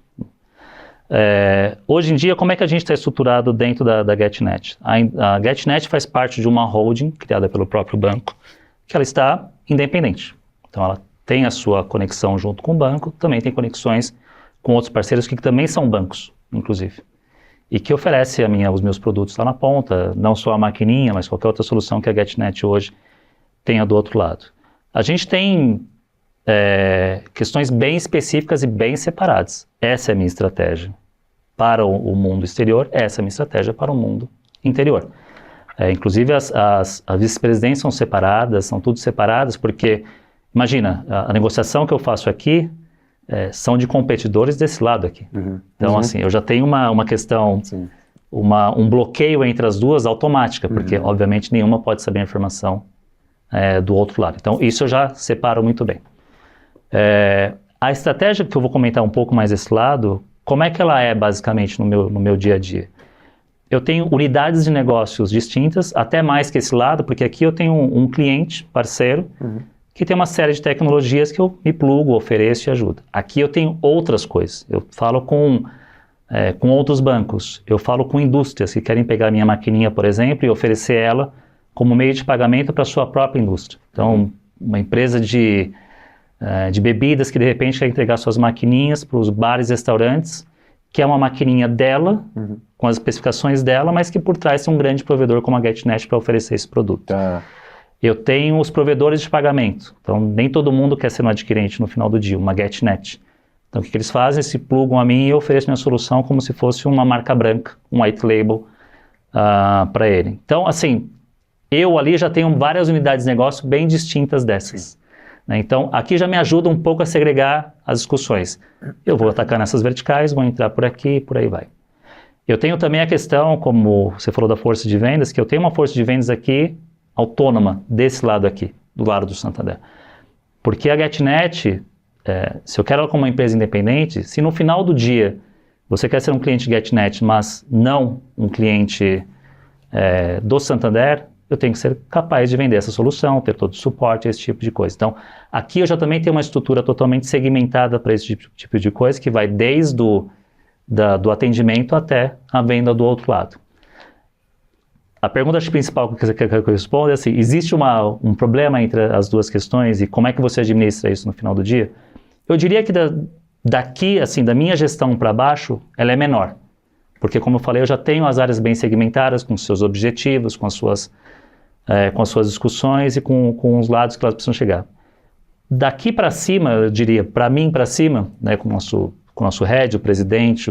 S3: Hoje em dia, como é que a gente está estruturado dentro da GetNet? A GetNet faz parte de uma holding criada pelo próprio banco, que ela está independente. Então ela tem a sua conexão junto com o banco, também tem conexões com outros parceiros que também são bancos, inclusive. e que oferece os meus produtos lá na ponta, não só a maquininha, mas qualquer outra solução que a GetNet hoje tenha do outro lado. A gente tem questões bem específicas e bem separadas. Essa é a minha estratégia para o mundo exterior, essa é a minha estratégia para o mundo interior. Inclusive as vice-presidências são separadas, são tudo separadas, porque, imagina, a negociação que eu faço aqui são de competidores desse lado aqui. Então, assim, eu já tenho uma questão, um bloqueio entre as duas automática, porque, obviamente, nenhuma pode saber a informação do outro lado. Então, isso eu já separo muito bem. A estratégia que eu vou comentar um pouco mais desse lado, como é que ela é, basicamente, no meu dia a dia? Eu tenho unidades de negócios distintas, até mais que esse lado, porque aqui eu tenho um cliente, parceiro, que tem uma série de tecnologias que eu me plugo, ofereço e ajudo. Aqui eu tenho outras coisas. Eu falo com outros bancos, eu falo com indústrias que querem pegar a minha maquininha, por exemplo, e oferecer ela como meio de pagamento para a sua própria indústria. Então, uma empresa de bebidas que de repente quer entregar suas maquininhas para os bares e restaurantes, que é uma maquininha dela, com as especificações dela, mas que por trás tem um grande provedor como a GetNet para oferecer esse produto. Eu tenho os provedores de pagamento, então nem todo mundo quer ser um adquirente no final do dia, uma GetNet. Então o que eles fazem? Eles se plugam a mim e eu ofereço minha solução como se fosse uma marca branca, um white label para ele. Então, assim, eu ali já tenho várias unidades de negócio bem distintas dessas. Então, aqui já me ajuda um pouco a segregar as discussões. Eu vou atacar nessas verticais, vou entrar por aqui e por aí vai. Eu tenho também a questão, como você falou da força de vendas, que eu tenho uma força de vendas aqui autônoma, desse lado aqui, do lado do Santander. Porque a GetNet, se eu quero ela como uma empresa independente, se no final do dia você quer ser um cliente GetNet, mas não um cliente do Santander, eu tenho que ser capaz de vender essa solução, ter todo o suporte, esse tipo de coisa. Então, aqui eu já também tenho uma estrutura totalmente segmentada para esse tipo de coisa, que vai desde do atendimento até a venda do outro lado. A pergunta principal que eu respondo é assim, existe um problema entre as duas questões e como é que você administra isso no final do dia? Eu diria que daqui, assim, da minha gestão para baixo, ela é menor. Porque, como eu falei, eu já tenho as áreas bem segmentadas, com seus objetivos, com as suas discussões e com os lados que elas precisam chegar. Daqui para cima, eu diria, para mim para cima, né, com o nosso head, o presidente,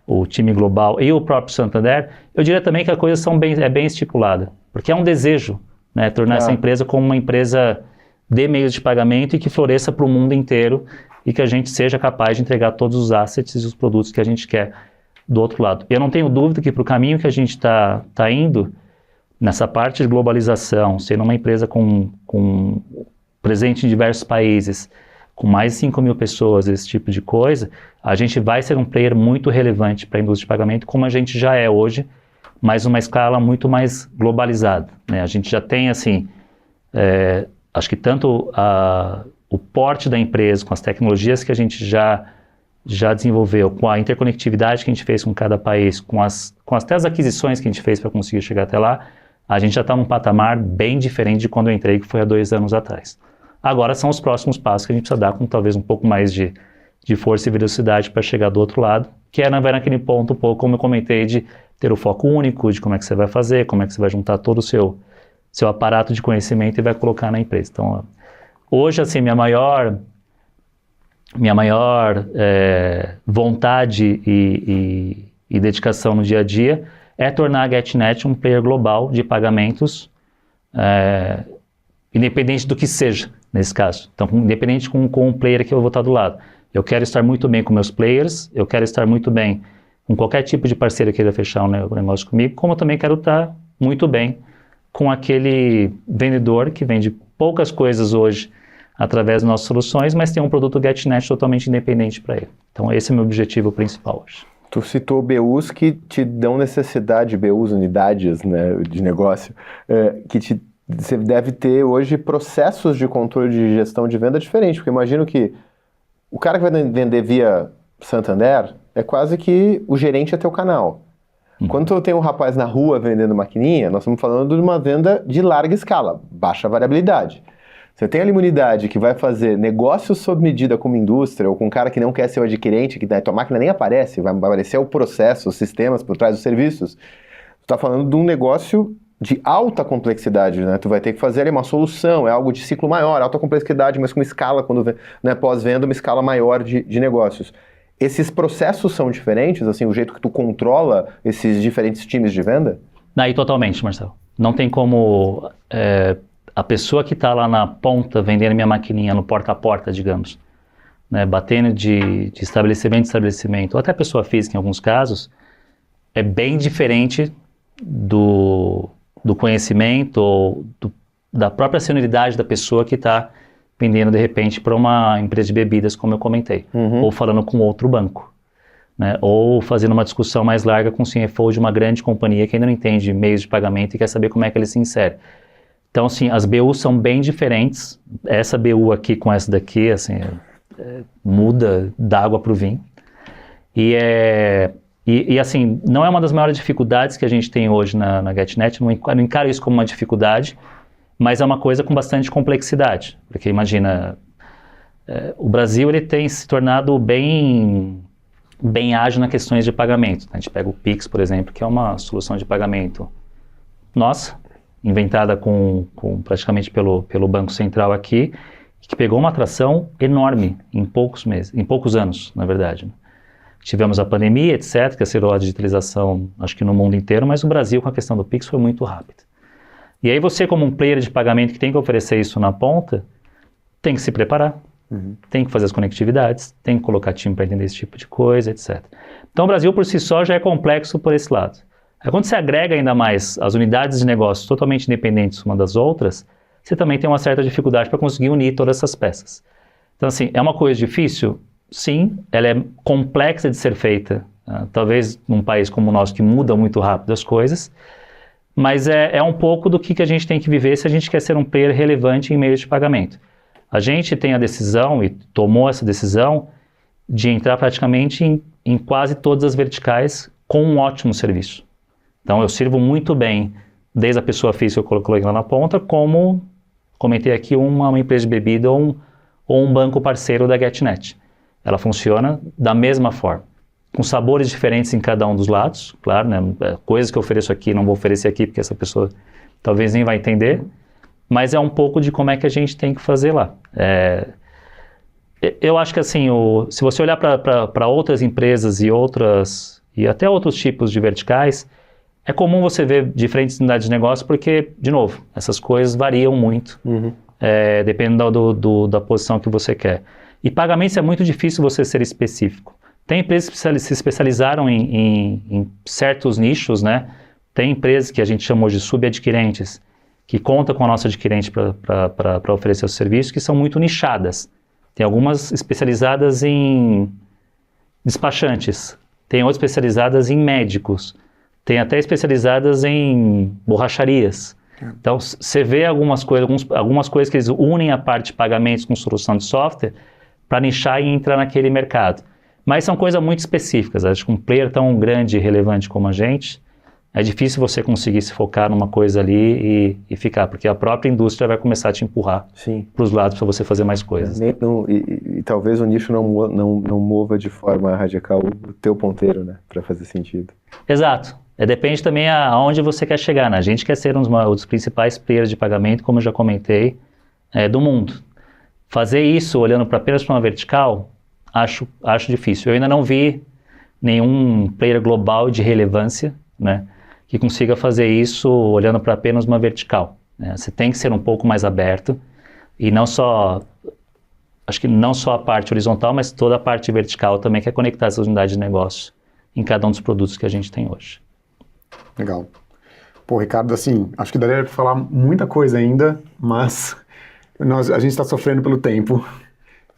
S3: o time global e o próprio Santander, eu diria também que a coisa é bem estipulada, porque é um desejo, né, tornar essa empresa como uma empresa de meios de pagamento e que floresça para o mundo inteiro e que a gente seja capaz de entregar todos os assets e os produtos que a gente quer do outro lado. Eu não tenho dúvida que para o caminho que a gente está indo, nessa parte de globalização, sendo uma empresa com presente em diversos países, com mais de 5 mil pessoas, esse tipo de coisa, a gente vai ser um player muito relevante para a indústria de pagamento, como a gente já é hoje, mas uma escala muito mais globalizada, né? A gente já tem, assim, acho que tanto o porte da empresa, com as tecnologias que a gente já desenvolveu, com a interconectividade que a gente fez com cada país, com até as aquisições que a gente fez para conseguir chegar até lá, a gente já está num patamar bem diferente de quando eu entrei, que foi há 2 anos atrás. Agora são os próximos passos que a gente precisa dar com talvez um pouco mais de força e velocidade para chegar do outro lado, que é naquele ponto um pouco, como eu comentei, de ter o foco único, de como é que você vai fazer, como é que você vai juntar todo o seu aparato de conhecimento e vai colocar na empresa. Então, hoje, assim, minha maior vontade e dedicação no dia a dia é tornar a GetNet um player global de pagamentos, independente do que seja, nesse caso. Então, independente com o player que eu vou estar do lado. Eu quero estar muito bem com meus players, eu quero estar muito bem com qualquer tipo de parceiro que queira fechar um negócio comigo, como eu também quero estar muito bem com aquele vendedor que vende poucas coisas hoje através das nossas soluções, mas tem um produto GetNet totalmente independente para ele. Então, esse é o meu objetivo principal hoje.
S1: Tu citou BUs que te dão necessidade, BUs, unidades, né, de negócio, que você deve ter hoje processos de controle de gestão de venda diferentes, porque eu imagino que o cara que vai vender via Santander é quase que o gerente é teu canal. Quando eu tenho um rapaz na rua vendendo maquininha, nós estamos falando de uma venda de larga escala, baixa variabilidade. Você tem ali uma unidade que vai fazer negócios sob medida com uma indústria ou com um cara que não quer ser o adquirente, que a tua máquina nem aparece, vai aparecer o processo, os sistemas por trás dos serviços. Tu tá falando de um negócio de alta complexidade, né? Tu vai ter que fazer ali uma solução, é algo de ciclo maior, alta complexidade, mas com uma escala, quando, né, pós-venda, uma escala maior de negócios. Esses processos são diferentes, assim, o jeito que tu controla esses diferentes times de venda?
S3: Daí totalmente, Marcelo. Não tem como a pessoa que está lá na ponta vendendo minha maquininha no porta a porta, digamos, né, batendo de estabelecimento em estabelecimento, ou até pessoa física em alguns casos, é bem diferente do conhecimento ou da própria senioridade da pessoa que está vendendo de repente para uma empresa de bebidas, como eu comentei, ou falando com outro banco, né? Ou fazendo uma discussão mais larga com o CFO de uma grande companhia que ainda não entende meios de pagamento e quer saber como é que ele se insere. Então, assim, as BUs são bem diferentes. Essa BU aqui com essa daqui, assim, muda da água para o vinho. E assim, não é uma das maiores dificuldades que a gente tem hoje na GetNet, não encaro isso como uma dificuldade, mas é uma coisa com bastante complexidade, porque imagina, o Brasil ele tem se tornado bem ágil nas questões de pagamento. A gente pega o Pix, por exemplo, que é uma solução de pagamento nossa, inventada praticamente pelo Banco Central aqui, que pegou uma atração enorme em poucos anos, na verdade, né? Tivemos a pandemia, etc., que acelerou a digitalização, acho que no mundo inteiro, mas o Brasil, com a questão do Pix, foi muito rápido. E aí você, como um player de pagamento que tem que oferecer isso na ponta, tem que se preparar, tem que fazer as conectividades, tem que colocar time para entender esse tipo de coisa, etc. Então o Brasil, por si só, já é complexo por esse lado. Aí quando você agrega ainda mais as unidades de negócio totalmente independentes uma das outras, você também tem uma certa dificuldade para conseguir unir todas essas peças. Então, assim, é uma coisa difícil? Sim, ela é complexa de ser feita, talvez num país como o nosso que muda muito rápido as coisas, mas é um pouco do que a gente tem que viver se a gente quer ser um player relevante em meios de pagamento. A gente tem a decisão, e tomou essa decisão, de entrar praticamente em quase todas as verticais com um ótimo serviço. Então eu sirvo muito bem, desde a pessoa física que eu coloquei lá na ponta, como comentei aqui, uma empresa de bebida ou um banco parceiro da GetNet. Ela funciona da mesma forma, com sabores diferentes em cada um dos lados, claro, né? Coisas que eu ofereço aqui não vou oferecer aqui porque essa pessoa talvez nem vai entender, mas é um pouco de como é que a gente tem que fazer lá. Eu acho que assim, se você olhar para outras empresas e até outros tipos de verticais, é comum você ver diferentes unidades de negócio porque, de novo, essas coisas variam muito, dependendo da posição que você quer. E pagamentos é muito difícil você ser específico. Tem empresas que se especializaram em certos nichos, né? Tem empresas que a gente chamou de subadquirentes, que conta com a nossa adquirente para oferecer os serviços, que são muito nichadas. Tem algumas especializadas em despachantes, tem outras especializadas em médicos, tem até especializadas em borracharias. Então, você vê algumas coisas que eles unem a parte de pagamentos com solução de software para nichar e entrar naquele mercado. Mas são coisas muito específicas. Acho que um player tão grande e relevante como a gente, é difícil você conseguir se focar numa coisa ali e ficar, porque a própria indústria vai começar a te empurrar para os lados para você fazer mais coisas.
S1: E talvez o nicho não mova de forma radical o teu ponteiro, né? Para fazer sentido.
S3: Exato. Depende também aonde você quer chegar, né? A gente quer ser um dos principais players de pagamento, como eu já comentei, do mundo. Fazer isso olhando apenas para uma vertical, acho difícil. Eu ainda não vi nenhum player global de relevância, né, que consiga fazer isso olhando para apenas uma vertical, né? Você tem que ser um pouco mais aberto e acho que não só a parte horizontal, mas toda a parte vertical também, que é conectar essas unidades de negócio em cada um dos produtos que a gente tem hoje.
S2: Legal. Pô, Ricardo, assim, acho que daria para falar muita coisa ainda, mas a gente está sofrendo pelo tempo.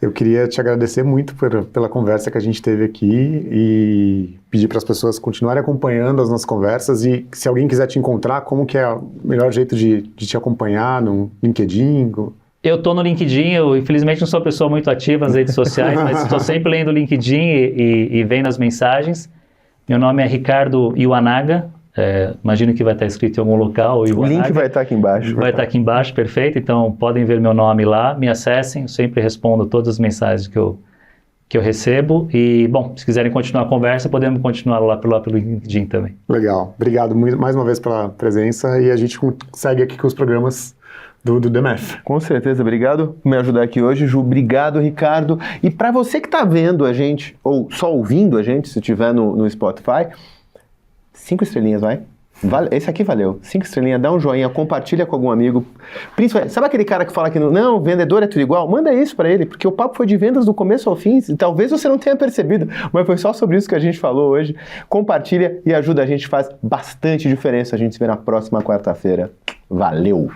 S2: Eu queria te agradecer muito pela conversa que a gente teve aqui e pedir para as pessoas continuarem acompanhando as nossas conversas e se alguém quiser te encontrar, como que é o melhor jeito de te acompanhar no LinkedIn?
S3: Eu estou no LinkedIn, eu infelizmente não sou uma pessoa muito ativa nas redes sociais, mas estou sempre lendo o LinkedIn e vendo as mensagens. Meu nome é Ricardo Iwanaga, Imagino que vai estar escrito em algum local.
S1: O link vai estar aqui embaixo.
S3: Vai estar aqui embaixo, perfeito. Então, podem ver meu nome lá, me acessem. Eu sempre respondo todas as mensagens que eu recebo. E, bom, se quiserem continuar a conversa, podemos continuar lá pelo LinkedIn também.
S2: Legal. Obrigado mais uma vez pela presença e a gente segue aqui com os programas do DMF.
S1: Com certeza, obrigado por me ajudar aqui hoje, Ju. Obrigado, Ricardo. E para você que está vendo a gente, ou só ouvindo a gente, se estiver no Spotify, 5 estrelinhas, vai? Esse aqui valeu. 5 estrelinhas, dá um joinha, compartilha com algum amigo. Principalmente, sabe aquele cara que fala que não, vendedor é tudo igual? Manda isso para ele, porque o papo foi de vendas do começo ao fim. E talvez você não tenha percebido, mas foi só sobre isso que a gente falou hoje. Compartilha e ajuda a gente, faz bastante diferença. A gente se vê na próxima quarta-feira. Valeu!